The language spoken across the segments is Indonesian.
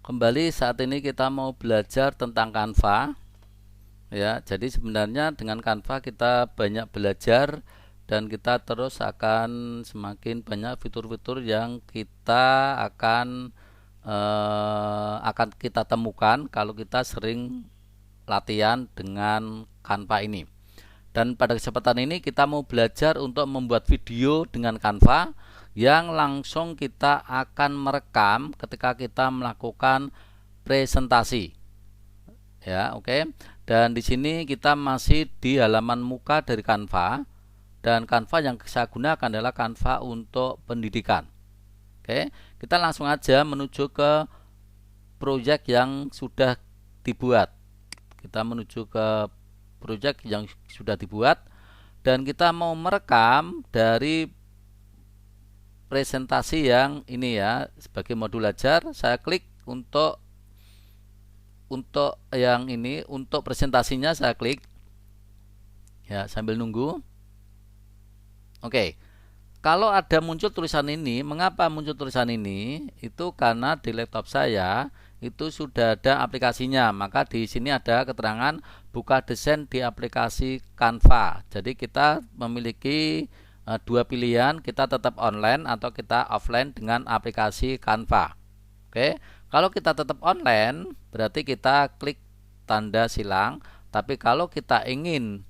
Kembali saat ini kita mau belajar tentang Canva. Ya, jadi sebenarnya dengan Canva kita banyak belajar dan kita terus akan semakin banyak fitur-fitur yang kita akan kita temukan kalau kita sering latihan dengan Canva ini. Dan pada kesempatan ini kita mau belajar untuk membuat video dengan Canva yang langsung kita akan merekam ketika kita melakukan presentasi. Ya, oke. Dan di sini kita masih di halaman muka dari Canva, dan Canva yang saya gunakan adalah Canva untuk pendidikan. Oke, kita langsung aja menuju ke proyek yang sudah dibuat. Kita menuju ke proyek yang sudah dibuat dan kita mau merekam dari presentasi yang ini ya, sebagai modul ajar. Saya klik untuk yang ini, untuk presentasinya saya klik ya, sambil nunggu. Oke, kalau ada muncul tulisan ini, mengapa muncul tulisan ini? Itu karena di laptop saya itu sudah ada aplikasinya. Maka di sini ada keterangan buka desain di aplikasi Canva. Jadi kita memiliki dua pilihan, kita tetap online atau kita offline dengan aplikasi Canva. Oke, kalau kita tetap online berarti kita klik tanda silang. Tapi kalau kita ingin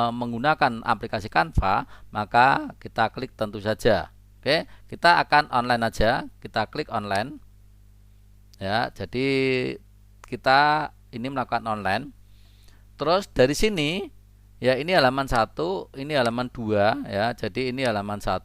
menggunakan aplikasi Canva, maka kita klik tentu saja. Oke, kita akan online aja, kita klik online. Ya, jadi kita ini melakukan online. Terus dari sini ya, ini halaman 1, ini halaman 2 ya. Jadi ini halaman 1,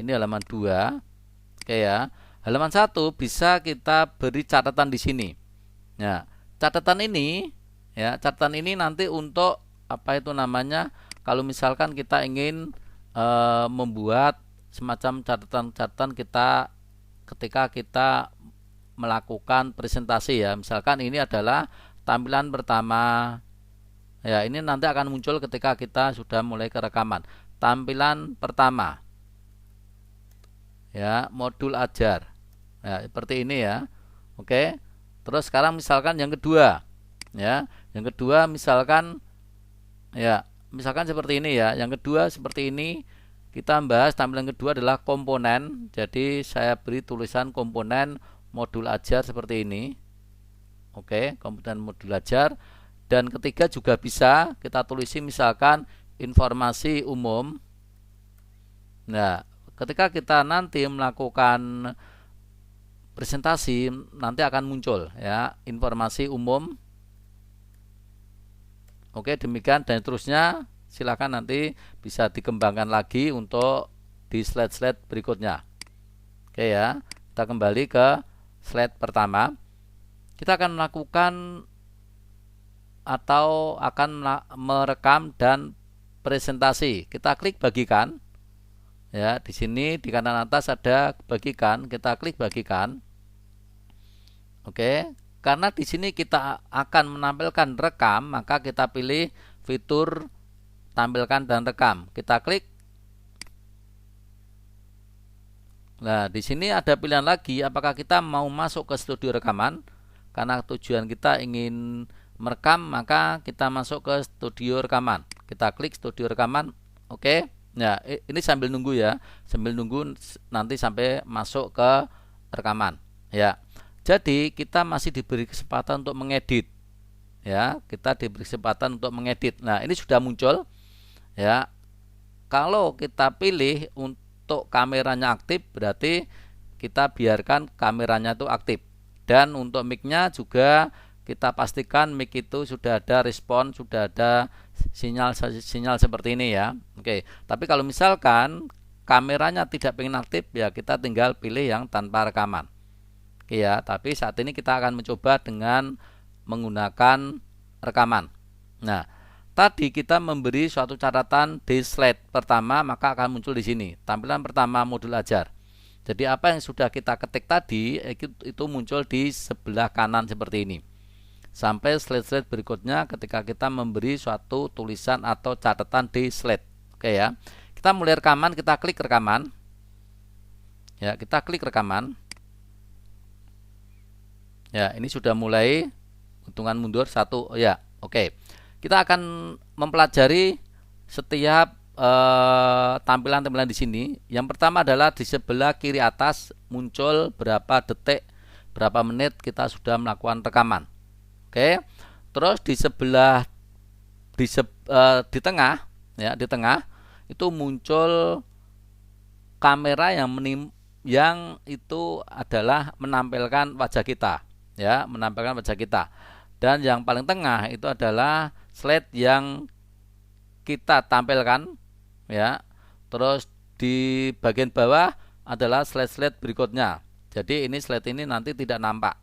ini halaman 2. Oke ya. Halaman 1 bisa kita beri catatan di sini. Ya, catatan ini ya, catatan ini nanti untuk apa itu namanya? Kalau misalkan kita ingin membuat semacam catatan-catatan kita ketika kita melakukan presentasi ya. Misalkan ini adalah tampilan pertama. Ya, ini nanti akan muncul ketika kita sudah mulai kerekaman. Tampilan pertama. Ya, modul ajar. Ya, seperti ini ya. Oke. Terus sekarang misalkan yang kedua. Ya, yang kedua misalkan ya, misalkan seperti ini ya. Yang kedua seperti ini. Kita bahas tampilan kedua adalah komponen. Jadi saya beri tulisan komponen modul ajar seperti ini. Oke, komponen modul ajar. Dan ketiga juga bisa kita tulisi misalkan informasi umum. Nah, ketika kita nanti melakukan presentasi nanti akan muncul ya, informasi umum. Oke, demikian dan terusnya. Silakan nanti bisa dikembangkan lagi untuk di slide-slide berikutnya. Oke ya, kita kembali ke slide pertama. Kita akan melakukan atau akan merekam dan presentasi. Kita klik bagikan. Ya, di sini di kanan atas ada bagikan, kita klik bagikan. Oke, karena di sini kita akan menampilkan rekam, maka kita pilih fitur tampilkan dan rekam. Kita klik. Nah, di sini ada pilihan lagi, apakah kita mau masuk ke studio rekaman. Karena tujuan kita ingin merekam, maka kita masuk ke studio rekaman. Kita klik studio rekaman. Oke. Nah, ini sambil nunggu ya, sambil nunggu nanti sampai masuk ke rekaman. Ya. Jadi kita masih diberi kesempatan untuk mengedit. Ya, kita diberi kesempatan untuk mengedit. Nah, ini sudah muncul. Ya. Kalau kita pilih untuk kameranya aktif, berarti kita biarkan kameranya itu aktif. Dan untuk mic-nya juga kita pastikan mic itu sudah ada respon, sudah ada sinyal seperti ini ya. Oke. Tapi kalau misalkan kameranya tidak pengen aktif, ya kita tinggal pilih yang tanpa rekaman. Oke ya. Tapi saat ini kita akan mencoba dengan menggunakan rekaman. Nah, tadi kita memberi suatu catatan di slide pertama, maka akan muncul di sini. Tampilan pertama modul ajar. Jadi apa yang sudah kita ketik tadi itu muncul di sebelah kanan seperti ini. Sampai slide-slide berikutnya ketika kita memberi suatu tulisan atau catatan di slide. Oke ya. Kita mulai rekaman, kita klik rekaman. Ya, kita klik rekaman. Ya, ini sudah mulai hitungan mundur 1. Ya, oke. Kita akan mempelajari setiap tampilan-tampilan di sini. Yang pertama adalah di sebelah kiri atas muncul berapa detik, berapa menit kita sudah melakukan rekaman. Oke. Terus di sebelah di tengah, ya, di tengah itu muncul kamera yang itu adalah menampilkan wajah kita, ya, menampilkan wajah kita. Dan yang paling tengah itu adalah slide yang kita tampilkan, ya. Terus di bagian bawah adalah slide-slide berikutnya. Jadi ini slide ini nanti tidak nampak,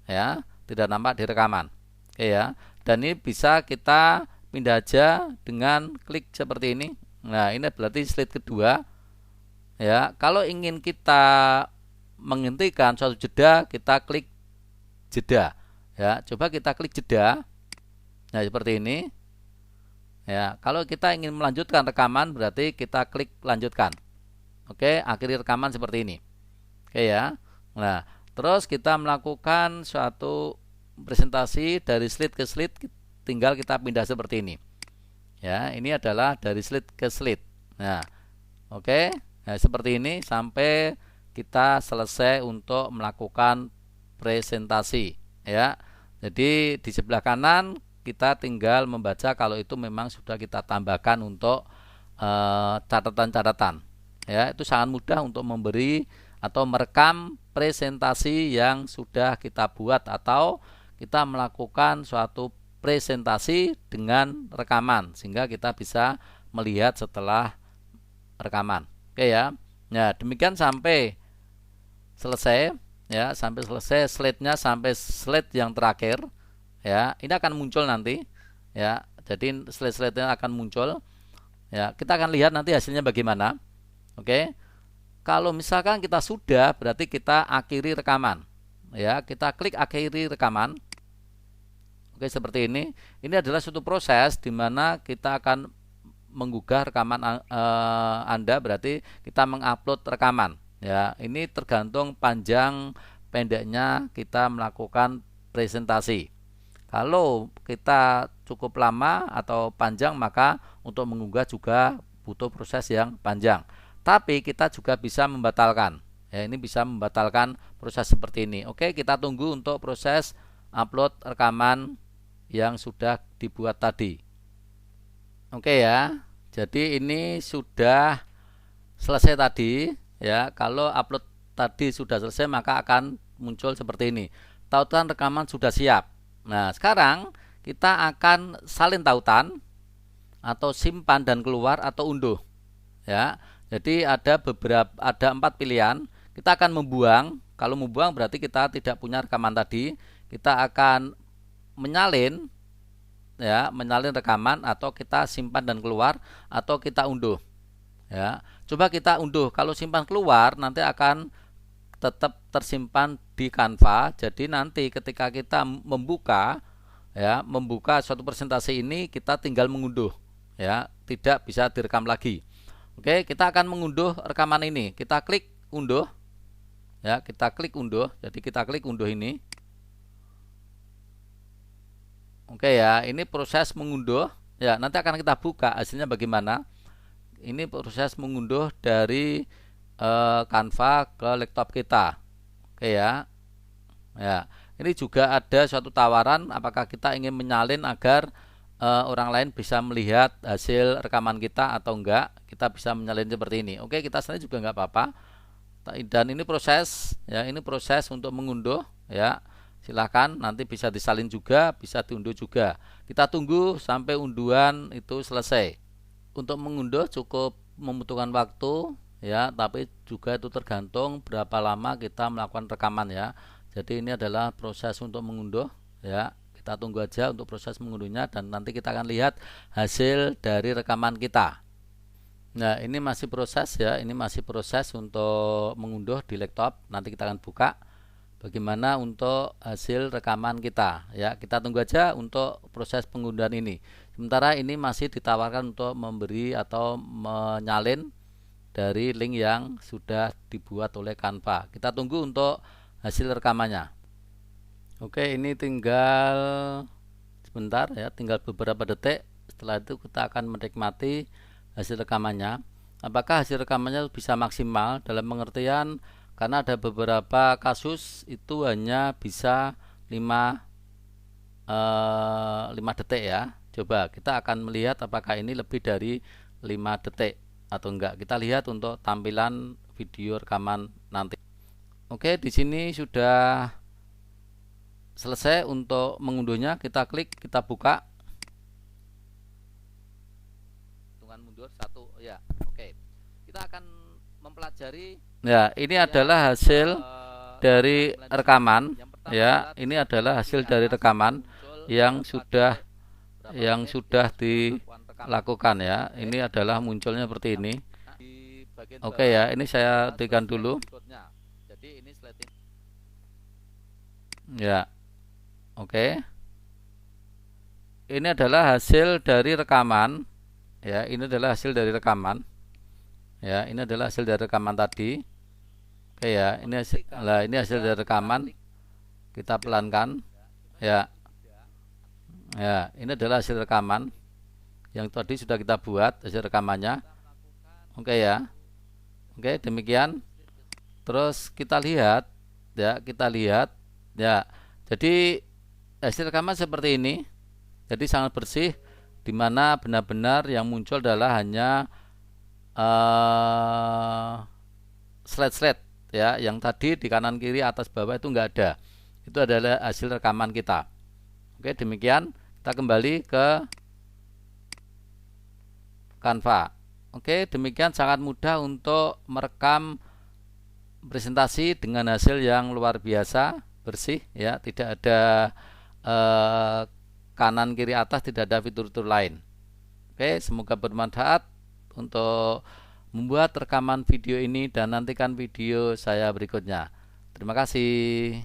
ya, tidak nampak di rekaman. Oke, ya. Dan ini bisa kita pindah aja dengan klik seperti ini. Nah, ini berarti slide kedua. Ya, kalau ingin kita menghentikan suatu jeda, kita klik jeda. Ya, coba kita klik jeda. Nah, seperti ini. Ya, kalau kita ingin melanjutkan rekaman, berarti kita klik lanjutkan. Oke, akhiri rekaman seperti ini. Oke, ya. Nah, terus kita melakukan suatu presentasi dari slide ke slide, tinggal kita pindah seperti ini. Ya, ini adalah dari slide ke slide. Nah, oke. Nah, seperti ini sampai kita selesai untuk melakukan presentasi, ya. Jadi di sebelah kanan kita tinggal membaca kalau itu memang sudah kita tambahkan untuk catatan-catatan. Ya, itu sangat mudah untuk memberi atau merekam presentasi yang sudah kita buat atau kita melakukan suatu presentasi dengan rekaman sehingga kita bisa melihat setelah rekaman. Oke, ya. Nah, demikian sampai selesai, ya, sampai selesai slide-nya sampai slide yang terakhir. Ya, ini akan muncul nanti, ya. Jadi slide-slide-nya akan muncul. Ya, kita akan lihat nanti hasilnya bagaimana. Oke. Kalau misalkan kita sudah, berarti kita akhiri rekaman. Ya, kita klik akhiri rekaman. Oke, seperti ini. Ini adalah suatu proses di mana kita akan menggugah rekaman Anda, berarti kita mengupload rekaman. Ya, ini tergantung panjang pendeknya kita melakukan presentasi. Kalau kita cukup lama atau panjang, maka untuk mengunggah juga butuh proses yang panjang. Tapi kita juga bisa membatalkan. Ya, ini bisa membatalkan proses seperti ini. Oke, kita tunggu untuk proses upload rekaman yang sudah dibuat tadi. Oke, ya. Jadi ini sudah selesai tadi, ya. Kalau upload tadi sudah selesai, maka akan muncul seperti ini. Tautan rekaman sudah siap. Nah, sekarang kita akan salin tautan atau simpan dan keluar atau unduh. Ya. Jadi ada 4 pilihan. Kita akan membuang. Kalau membuang berarti kita tidak punya rekaman tadi. Kita akan menyalin, ya, menyalin rekaman, atau kita simpan dan keluar, atau kita unduh. Ya. Coba kita unduh. Kalau simpan keluar nanti akan tetap tersimpan di Canva. Jadi nanti ketika kita membuka, ya, membuka suatu presentasi ini, kita tinggal mengunduh, ya, tidak bisa direkam lagi. Oke, kita akan mengunduh rekaman ini. Kita klik unduh, ya, kita klik unduh. Jadi kita klik unduh ini. Oke, ya, ini proses mengunduh. Ya, nanti akan kita buka hasilnya bagaimana. Ini proses mengunduh dari Canva ke laptop kita. Oke, ya. Ya, ini juga ada suatu tawaran apakah kita ingin menyalin agar orang lain bisa melihat hasil rekaman kita atau enggak. Kita bisa menyalin seperti ini. Oke, kita salin juga enggak apa-apa. Dan ini proses, ya, ini proses untuk mengunduh, ya. Silakan, nanti bisa disalin juga, bisa diunduh juga. Kita tunggu sampai unduhan itu selesai. Untuk mengunduh cukup membutuhkan waktu, ya, tapi juga itu tergantung berapa lama kita melakukan rekaman, ya. Jadi ini adalah proses untuk mengunduh, ya. Kita tunggu aja untuk proses mengunduhnya dan nanti kita akan lihat hasil dari rekaman kita. Nah, ini masih proses, ya. Ini masih proses untuk mengunduh di laptop. Nanti kita akan buka bagaimana untuk hasil rekaman kita, ya. Kita tunggu aja untuk proses pengunduhan ini. Sementara ini masih ditawarkan untuk memberi atau menyalin dari link yang sudah dibuat oleh Canva. Kita tunggu untuk hasil rekamannya. Oke, ini tinggal sebentar ya, tinggal beberapa detik. Setelah itu kita akan menikmati hasil rekamannya. Apakah hasil rekamannya bisa maksimal dalam pengertian karena ada beberapa kasus itu hanya bisa 5 detik ya. Coba kita akan melihat apakah ini lebih dari 5 detik atau enggak. Kita lihat untuk tampilan video rekaman nanti. Oke, di sini sudah selesai untuk mengunduhnya. Kita klik, kita buka. Hitungan mundur 1 ya. Oke. Kita akan mempelajari. Ya, ini adalah hasil dari rekaman ya. Ini adalah hasil dari rekaman yang sudah dilakukan ya. Ini adalah munculnya seperti ini. Oke ya, ini saya berikan dulu. Ya. Oke. Ini adalah hasil dari rekaman. Ya, ini adalah hasil dari rekaman. Ya, ini adalah hasil dari rekaman tadi. Oke ya, ini hasil dari rekaman. Kita pelankan. Ya. Ya, ini adalah hasil rekaman yang tadi sudah kita buat hasil rekamannya. Oke ya. Oke, demikian. Terus kita lihat ya, ya. Jadi hasil rekaman seperti ini. Jadi sangat bersih, di mana benar-benar yang muncul adalah hanya slide-slide ya, yang tadi di kanan kiri atas bawah itu enggak ada. Itu adalah hasil rekaman kita. Oke, demikian. Kita kembali ke Canva. Oke, demikian sangat mudah untuk merekam presentasi dengan hasil yang luar biasa, bersih ya, tidak ada kanan kiri atas, tidak ada fitur-fitur lain. Oke, semoga bermanfaat untuk membuat rekaman video ini dan nantikan video saya berikutnya. Terima kasih.